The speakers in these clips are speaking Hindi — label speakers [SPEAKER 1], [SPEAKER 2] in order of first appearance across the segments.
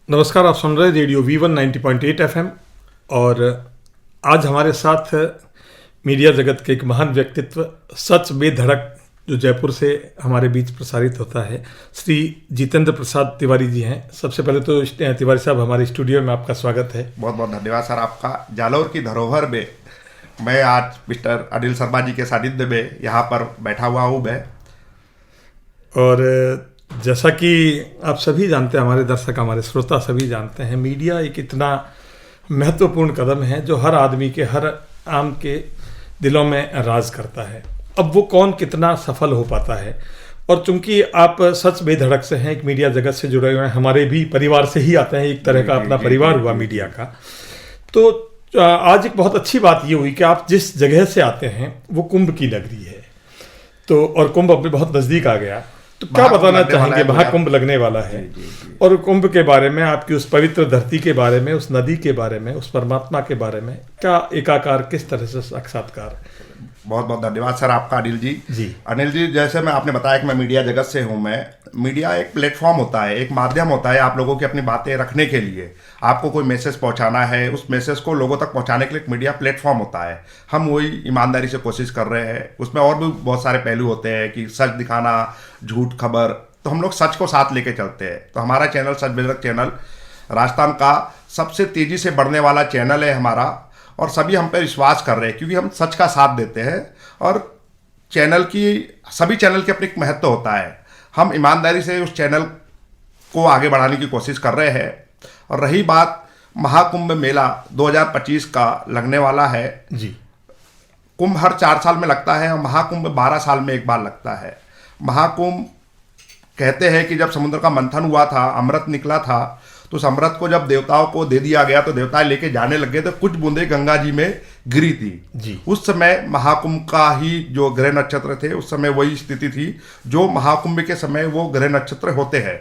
[SPEAKER 1] नमस्कार, आप सुन रहे रेडियो V1 90.8 FM। और आज हमारे साथ मीडिया जगत के एक महान व्यक्तित्व, सच बेधड़क, जो जयपुर से हमारे बीच प्रसारित होता है, श्री जितेंद्र प्रसाद तिवारी जी हैं। सबसे पहले तो तिवारी साहब, हमारे स्टूडियो में आपका स्वागत है।
[SPEAKER 2] बहुत बहुत धन्यवाद सर आपका। जालौर की धरोहर में मैं आज मिस्टर अनिल शर्मा जी के सानिध्य में यहाँ पर बैठा हुआ हूँ मैं।
[SPEAKER 1] और जैसा कि आप सभी जानते हैं, हमारे दर्शक, हमारे श्रोता सभी जानते हैं, मीडिया एक इतना महत्वपूर्ण कदम है जो हर आदमी के, हर आम के दिलों में राज करता है। अब वो कौन कितना सफल हो पाता है, और चूंकि आप सच बेधड़क से हैं, एक मीडिया जगत से जुड़े हुए हैं, हमारे भी परिवार से ही आते हैं, एक तरह का अपना परिवार हुआ मीडिया का। तो आज एक बहुत अच्छी बात ये हुई कि आप जिस जगह से आते हैं वो कुंभ की नगरी है, तो और कुंभ अपने बहुत नज़दीक आ गया। तो क्या बताना चाहेंगे, महाकुंभ लगने वाला है, और कुंभ के बारे में, आपकी उस पवित्र धरती के बारे में, उस नदी के बारे में, उस परमात्मा के बारे में क्या एकाकार, किस तरह से साक्षात्कार?
[SPEAKER 2] बहुत बहुत धन्यवाद सर आपका अनिल जी। अनिल जी, जैसे मैं आपने बताया कि मैं मीडिया जगत से हूँ। मीडिया एक प्लेटफॉर्म होता है, एक माध्यम होता है आप लोगों की अपनी बातें रखने के लिए। आपको कोई मैसेज पहुंचाना है, उस मैसेज को लोगों तक पहुंचाने के लिए एक मीडिया प्लेटफॉर्म होता है। हम वही ईमानदारी से कोशिश कर रहे हैं। उसमें और भी बहुत सारे पहलू होते हैं कि सच दिखाना, झूठ खबर, तो हम लोग सच को साथ लेके चलते हैं। तो हमारा चैनल सच बेधड़क चैनल राजस्थान का सबसे तेज़ी से बढ़ने वाला चैनल है हमारा, और सभी हम पे विश्वास कर रहे हैं क्योंकि हम सच का साथ देते हैं। और चैनल की, सभी चैनल की अपनी एक महत्व होता है। हम ईमानदारी से उस चैनल को आगे बढ़ाने की कोशिश कर रहे हैं। और रही बात, महाकुंभ मेला 2025 का लगने वाला है
[SPEAKER 1] जी।
[SPEAKER 2] कुंभ हर 4 साल में लगता है और महाकुंभ 12 साल में एक बार लगता है। महाकुंभ कहते हैं कि जब समुद्र का मंथन हुआ था, अमृत निकला था, तो उस अमृत को जब देवताओं को दे दिया गया तो देवता लेके जाने लगे, तो कुछ बूंदें गंगा जी में गिरी थी
[SPEAKER 1] जी।
[SPEAKER 2] उस समय महाकुंभ का ही जो ग्रह नक्षत्र थे, उस समय वही स्थिति थी जो महाकुंभ के समय वो ग्रह नक्षत्र होते हैं।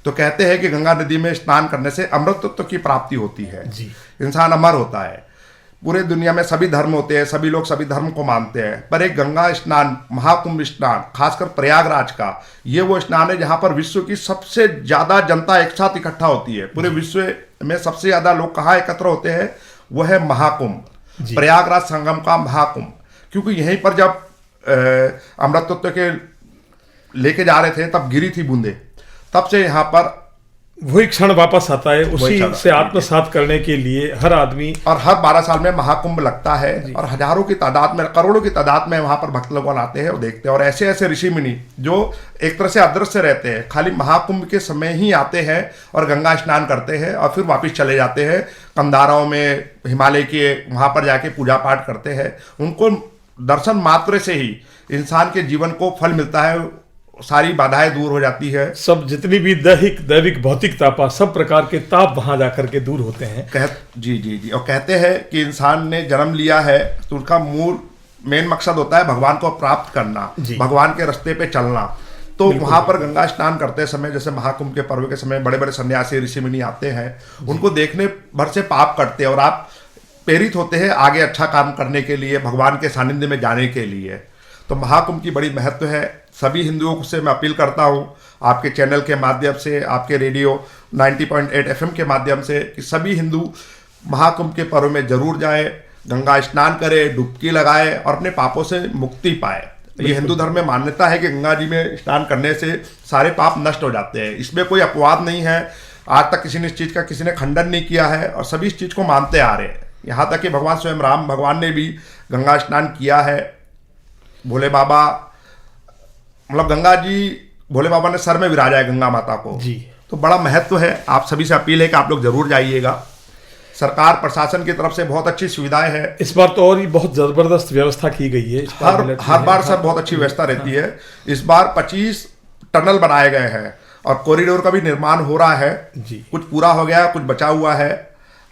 [SPEAKER 2] तो कहते हैं कि गंगा नदी में स्नान करने से अमृतत्व की प्राप्ति होती है
[SPEAKER 1] जी।
[SPEAKER 2] इंसान अमर होता है। पूरे दुनिया में सभी धर्म होते हैं, सभी लोग सभी धर्म को मानते हैं, पर एक गंगा स्नान, महाकुंभ स्नान, खासकर प्रयागराज का, ये वो स्नान है जहाँ पर विश्व की सबसे ज़्यादा जनता एक साथ इकट्ठा होती है। पूरे विश्व में सबसे ज़्यादा लोग कहाँ एकत्र होते हैं, वो है महाकुंभ, प्रयागराज संगम का महाकुंभ। क्योंकि यहीं पर जब अमृतत्व के लेके जा रहे थे तब गिरी थी बूंदे, तब से यहाँ पर
[SPEAKER 1] वही क्षण वापस आता है। उसी से आत्मसात करने के लिए हर आदमी,
[SPEAKER 2] और हर 12 साल में महाकुंभ लगता है, और हजारों की तादाद में, करोड़ों की तादाद में वहां पर भक्त लोग आते हैं और देखते हैं। और ऐसे ऐसे ऋषि मुनि जो एक तरह से अदृश्य रहते हैं, खाली महाकुंभ के समय ही आते हैं और गंगा स्नान करते हैं और फिर वापस चले जाते हैं कंधारों में, हिमालय के वहां पर जाके पूजा पाठ करते हैं। उनको दर्शन मात्र से ही इंसान के जीवन को फल मिलता है, सारी बाधाएं दूर हो जाती है।
[SPEAKER 1] सब जितनी भी दैविक भौतिक तापा, सब प्रकार के ताप वहां जाकर के दूर होते हैं।
[SPEAKER 2] जी। और कहते हैं कि इंसान ने जन्म लिया है तो उसका मेन मकसद होता है भगवान को प्राप्त करना, भगवान के रास्ते पे चलना। तो वहां पर गंगा स्नान करते समय, जैसे महाकुंभ के पर्व के समय बड़े बड़े सन्यासी ऋषि मुनि आते हैं, उनको देखने भर से पाप करते हैं और आप प्रेरित होते हैं आगे अच्छा काम करने के लिए, भगवान के सानिध्य में जाने के लिए। तो महाकुंभ की बड़ी महत्व है। सभी हिंदुओं से मैं अपील करता हूँ आपके चैनल के माध्यम से, आपके रेडियो 90.8 FM के माध्यम से, कि सभी हिंदू महाकुंभ के पर्व में जरूर जाएं, गंगा स्नान करें, डुबकी लगाएं और अपने पापों से मुक्ति पाए। ये हिंदू धर्म में मान्यता है कि गंगा जी में स्नान करने से सारे पाप नष्ट हो जाते हैं। इसमें कोई अपवाद नहीं है। आज तक किसी ने इस चीज़ का किसी ने खंडन नहीं किया है और सभी इस चीज़ को मानते आ रहे हैं। यहाँ तक कि भगवान स्वयं राम भगवान ने भी गंगा स्नान किया है। भोले बाबा, मतलब गंगा जी, भोले बाबा ने सर में विराजा है गंगा माता को
[SPEAKER 1] जी। तो
[SPEAKER 2] बड़ा महत्व है। आप सभी से अपील है कि आप लोग जरूर जाइएगा। सरकार प्रशासन की तरफ से बहुत अच्छी सुविधाएं हैं।
[SPEAKER 1] इस बार तो और ही बहुत जबरदस्त व्यवस्था की गई है।
[SPEAKER 2] हर बार सर बहुत अच्छी व्यवस्था रहती है। इस बार 25 टनल बनाए गए हैं और कॉरिडोर का भी निर्माण हो रहा है
[SPEAKER 1] जी।
[SPEAKER 2] कुछ पूरा हो गया, कुछ बचा हुआ है।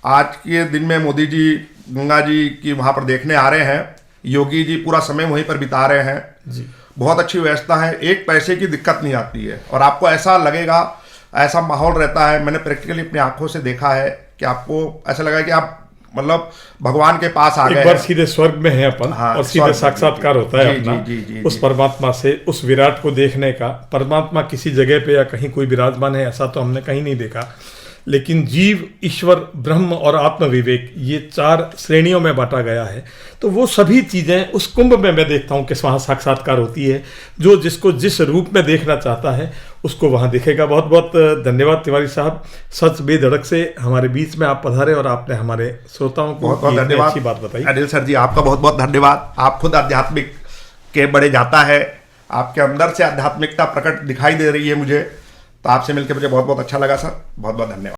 [SPEAKER 2] आज के दिन में मोदी जी गंगा जी की वहां पर देखने आ रहे हैं, योगी जी पूरा समय वहीं पर बिता रहे हैं
[SPEAKER 1] जी। बहुत
[SPEAKER 2] अच्छी व्यवस्था है, एक पैसे की दिक्कत नहीं आती है और आपको ऐसा लगेगा, ऐसा माहौल रहता है। मैंने प्रैक्टिकली अपनी आंखों से देखा है कि आपको ऐसा लगा कि आप मतलब भगवान के पास आ गए,
[SPEAKER 1] एक बार सीधे स्वर्ग में है अपन। हाँ, और सीधे साक्षात्कार होता है अपना उस परमात्मा से, उस विराट को देखने का। परमात्मा किसी जगह पे या कहीं कोई विराजमान है ऐसा तो हमने कहीं नहीं देखा, लेकिन जीव, ईश्वर, ब्रह्म और आत्म विवेक, ये 4 श्रेणियों में बांटा गया है। तो वो सभी चीज़ें उस कुंभ में मैं देखता हूँ कि वहाँ साक्षात्कार होती है। जो जिसको जिस रूप में देखना चाहता है उसको वहाँ दिखेगा। बहुत बहुत धन्यवाद तिवारी साहब, सच बेधड़क से हमारे बीच में आप पधारे और आपने हमारे श्रोताओं को
[SPEAKER 2] बहुत बहुत धन्यवाद।
[SPEAKER 1] अच्छी बात बताई।
[SPEAKER 2] अनिल सर जी, आपका बहुत बहुत धन्यवाद। आप खुद आध्यात्मिक के बड़े जाता है, आपके अंदर से आध्यात्मिकता प्रकट दिखाई दे रही है मुझे। तो आपसे मिलकर मुझे बहुत बहुत अच्छा लगा सर, बहुत बहुत धन्यवाद।